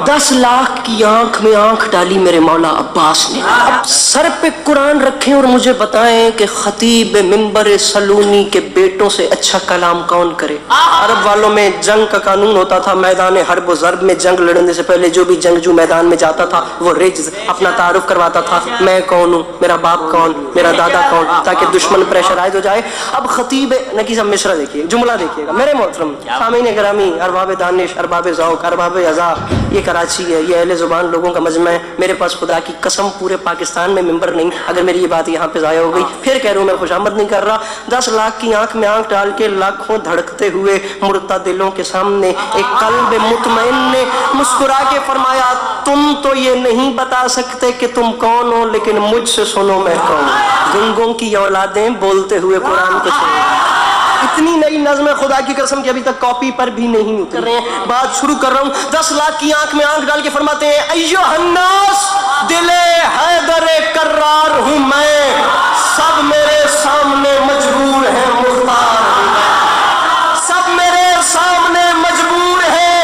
10 लाख की आंख में आंख डाली मेरे मौला अब्बास ने। अब सर पे कुरान रखें और मुझे बताएं कि खतीब मिंबर सलूनी के बेटों से अच्छा कलाम कौन करे। अरब वालों में जंग का कानून होता था, मैदान हर्ब व ज़र्ब में जंग लड़ने से पहले जो भी जंगजू मैदान में जाता था वो रिज्ज अपना तारुफ करवाता था, मैं कौन हूँ, मेरा बाप कौन, मेरा दादा कौन, ताकि दुश्मन प्रेशराइज हो जाए। अब खतीब नकी साहब मिश्रा देखिए, जुमला देखिएगा मेरे मोहतरम सामीन ग्रामी, अरबाब दानिश, अरबाब ज़ौक़, अरबाब अज़ा, ये कराची है, ये अहले ज़ुबान लोगों का मजमा है। मेरे पास खुदा की कसम पूरे पाकिस्तान में मिंबर नहीं, अगर मेरी ये बात यहाँ पे ज़ाया हो गई फिर कह रहा हूँ मैं खुशामद नहीं कर रहा। 10 लाख की आंख में आंख डाल के लाखों धड़कते हुए मुर्दा दिलों के सामने एक कल्ब मुतमईन ने मुस्कुरा के फरमाया, तुम तो ये नहीं बता सकते कि तुम कौन हो, लेकिन मुझसे सुनो मैं कौन। गुंगों की औलादें बोलते हुए कुरान को सुनो। इतनी नई नज़्म खुदा की कसम की अभी तक कॉपी पर भी नहीं उतर रहे हैं। बात शुरू कर रहा हूँ। 10 लाख की आंख में आंख डाल के फरमाते हैं, अय्युहन्नास दिले हैदरे कर्रार हूँ मैं, सब मेरे सामने मजबूर है मुख्तार हूँ मैं, सब मेरे सामने मजबूर है।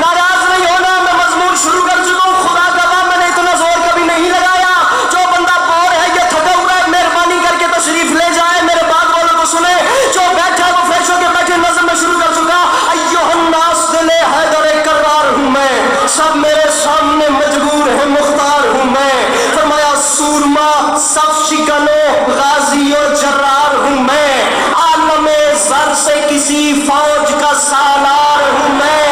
नाराज नहीं होना, मैं मजबूर शुरू कर चुका हूँ। खुदा का मैंने इतना जोर कभी नहीं लगाया। जो बंदा बोर है, ये थका हुआ है, मेहरबानी करके तशरीफ ले जाए, मेरे बात वालों को सुने। जो बैठा वो फ्रेश होके बैठे, नज़म में शुरू कर चुका। अय्युहन्नास दिले हैदरे कर्रार हूँ मैं, सब मेरे सामने मजबूर है मुख्तार हूँ मैं। फरमाया सूरमा सब शिकनो गाजी और जर्रार हूँ मैं, आलमे ज़र से किसी फौज का सालार हूँ मैं।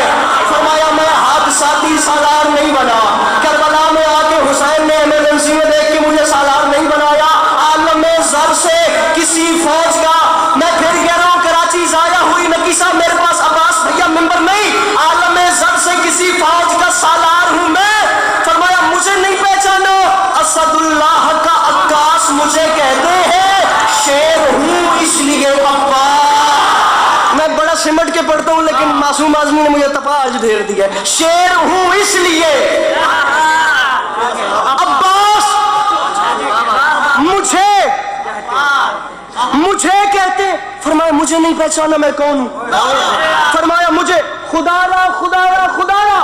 फरमाया मैं हादसाती सालार नहीं बना, करबला में आके हुसैन ने इमरजेंसी में देख के मुझे सालार नहीं बनाया, आलमे ज़र से किसी फौज का। मैं फिर कह रहा हूँ कराची ज़ाया हुई नकी साहब, मेरे पास अब्बास भैया मिंबर नहीं, आलमे ज़र से किसी फौज का सालार हूँ मैं। फरमाया मुझे नहीं पहचानो, असदुल्लाह का अक्कास मुझे कहते हैं, शेर हूँ इसलिए अब्बास। मैं बड़ा सिमट के पढ़ता हूँ लेकिन मासूम आदमी ने मुझे तपा आज ढेर दिया। शेर हूँ इसलिए अब्बास मुझे कहते। फरमाया मुझे नहीं पहचाना मैं कौन हूँ। फरमाया मुझे खुदारा खुदारा खुदारा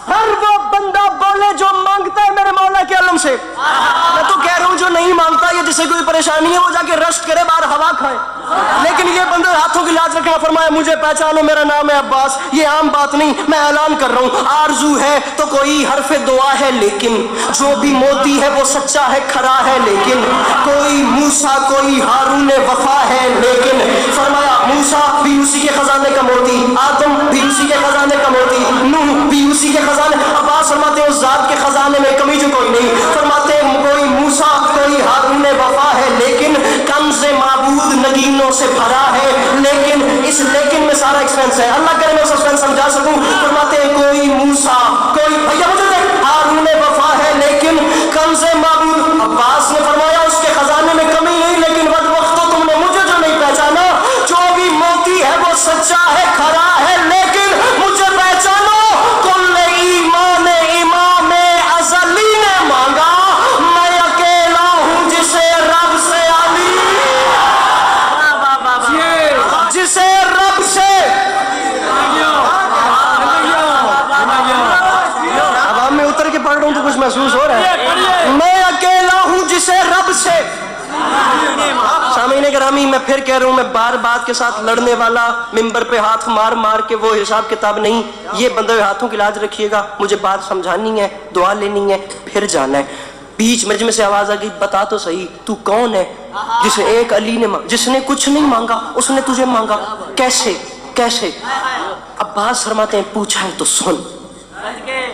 हर वो बंदा बोले जो मांगता है मेरे मौला के अलम से। मैं तो कह रहा हूँ जो नहीं मांगता, ये जिसे कोई परेशानी है वो जाके रश्क करे, बाहर हवा खाए, लेकिन ये बंदे हाथों की लाज रखना। फरमाया मुझे पहचानो, मेरा नाम है अब्बास। ये आम बात नहीं, मैं ऐलान कर रहा हूँ। आरजू है तो कोई हरफे दुआ है, लेकिन जो भी मोती है वो सच्चा है, खरा है, लेकिन कोई मूसा कोई हारून वफा है, लेकिन फरमाया मूसा भी उसी के खजाने का मोती, आदम भी उसी के खजाने का मोती, नूह भी उसी के खजाने। अब्बास फरमाते हैं उस जात के खजाने में कमी जो कोई नहीं। फरमाते हैं कोई मूसा कोई हारून वफा है, लेकिन कंज़े माबूद नगीनों से भरा है, लेकिन इस लेकिन में सारा एक्सपेंस है। अल्लाह करे मैं सस्पेंस समझा सकूं। फरमाते हैं कोई मूसा कोई भैया मुझे हारून वफा है, लेकिन कंज़े माबूद। अब्बास ने फरमाया उसके खजाने में कमी नहीं, लेकिन वक्त तो तुमने मुझे जो नहीं पहचाना, जो भी मोती है वो सच्चा है, खरा है, लेकिन मुझे पहचानो। कुल ईमान इमाम अज़ली ने मांगा, मैं अकेला हूँ जिसे रब से अली, जिसे रब से। अब हम में उतर के पढ़ रहा हूँ तो कुछ महसूस हो रहा है। मैं अकेला हूँ जिसे रब से। सामीन ग्रामी, मैं फिर कह रहा हूँ, मैं बार बात के साथ लड़ने वाला, मिंबर पे हाथ मार मार के वो हिसाब किताब नहीं। ये बंदे हाथों की लाज रखिएगा, मुझे बात समझानी है, दुआ लेनी है, फिर जाना है। बीच मजमे से आवाज आ गई, बता तो सही तू कौन है जिसे एक अली ने जिसने कुछ नहीं मांगा उसने तुझे मांगा, कैसे कैसे? अब्बास फरमाते हैं पूछा है तो सुन।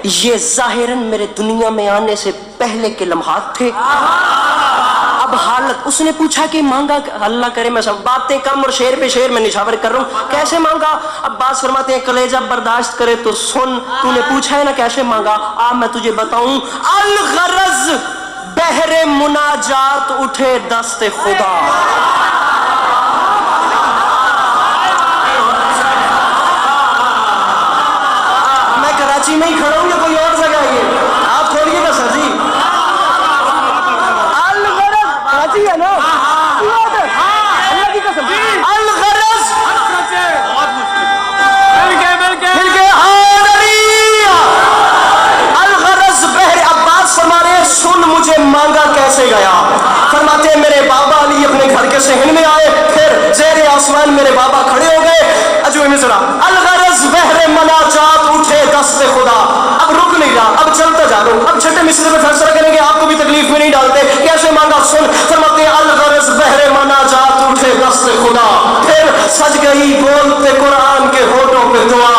ये जाहिरन मेरे दुनिया में आने से पहले के लम्हात थे। अब हालत, उसने पूछा कि मांगा, अल्लाह करे मैं सब बातें कम और शेर पे शेर में निशावर कर रहा हूँ, कैसे मांगा? अब्बास फरमाते हैं कलेजा बर्दाश्त करे तो सुन, तूने पूछा है ना कैसे मांगा, अब मैं तुझे बताऊं। अल गरज बहरे मुनाजात उठे दस्ते खुदा। मैं कराची में ही खड़ा हूँ या कोई और जगह है? आप छोड़िएगा सर जी, कराची है ना, अल्लाह की कसम। अल गरज मिल के سے گیا. فرماتے ہیں میرے بابا علی اپنے گھر کے صحن میں آئے, پھر زیر آسمان میرے بابا کھڑے ہو گئے. اجو مصرا الغرض بحر مناجات اٹھے دست خدا. اب رک نہیں رہا, اب چلتا جا رہا ہوں. اب چھٹے مصرے میں فیصلہ کریں گے, آپ کو بھی تکلیف میں نہیں ڈالتے. کیسے مانگا سن. فرماتے ہیں الغرض بحر مناجات اٹھے دست خدا, پھر سج گئی بولتے قرآن کے ہونٹوں پہ دعا.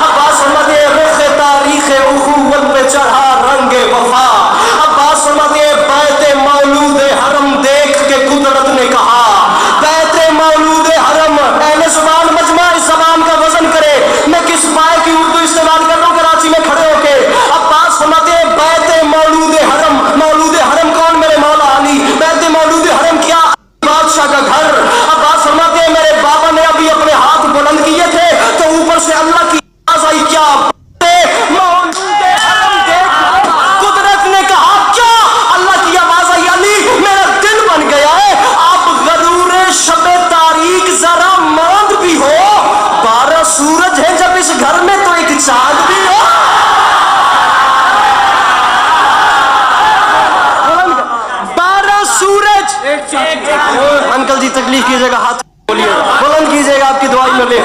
عباس فرماتے ہیں رخ تاریخ اخوت پہ چڑھا رنگ وفا. عباس فرماتے ہیں بیت مولود حرم دیکھ کے قدرت نے کہا, بیت مولود حرم اہل زبان مجمع اس زبان کا وزن کرے. میں کس پائے کی اردو استعمال کر رہا ہوں کراچی میں کھڑے ہو کے. عباس فرماتے ہیں بیت مولود حرم. مولود حرم کون؟ میرے مولا علی. بیت مولود حرم کیا؟ بادشاہ کا گھر. عباس فرماتے ہیں میرے بابا نے ابھی اپنے ہاتھ بلند کیے تھے تو اوپر سے اللہ کی آواز آئی, کیا مولود حرم دیکھ. قدرت نے کہا کیا؟ اللہ کی آواز آئی, علی میرا دل بن گیا ہے. آپ غرور شب تاریک ذرا ماند بھی ہو, 12 سورج ہے جب اس گھر میں تو ایک چاند بھی ہو. 12 سورج. انکل جی تکلیف کیجیے گا, ہاتھ بولیے بلند کیجیے گا, آپ کی دعائی میں لے.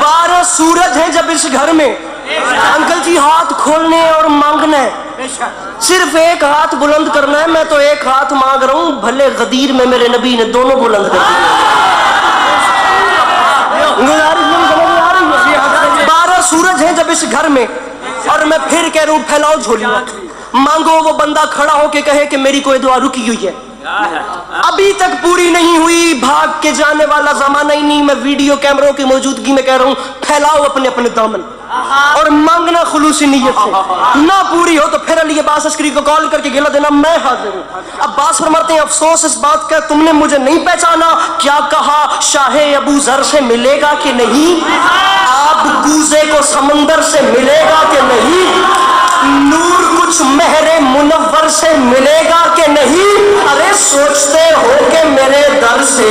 12 سورج ہیں جب اس گھر میں. انکل جی ہاتھ کھولنے اور مانگنا ہے, صرف ایک ہاتھ بلند کرنا ہے. میں تو ایک ہاتھ مانگ رہا ہوں, بھلے غدیر میں میرے نبی نے دونوں بلند کر دیے. 12 سورج ہیں جب اس گھر میں, اور میں پھر کہہ رہا ہوں پھیلاؤ جھولیاں. مانگو وہ بندہ کھڑا ہو کے کہے کہ میری کوئی دعا رکی ہوئی ہے, ابھی تک پوری نہیں ہوئی. بھاگ کے جانے والا زمانہ ہی نہیں. میں ویڈیو کیمروں کی موجودگی میں کہہ رہا ہوں پھیلاؤ اپنے اپنے دامن اور مانگنا خلوصی نیت سے. نہ پوری ہو تو پھر علی عباس عسکری کو کال کر کے گلہ دینا میں حاضر ہوں. عباس فرماتے ہیں افسوس اس بات کا تم نے مجھے نہیں پہچانا. کیا کہا؟ شاہ ابو ذر سے ملے گا کہ نہیں؟ آب کوزے کو سمندر سے ملے گا کہ نہیں؟ نور کچھ مہر منور سے ملے گا کہ نہیں؟ ارے سوچتے ہو کہ میرے در سے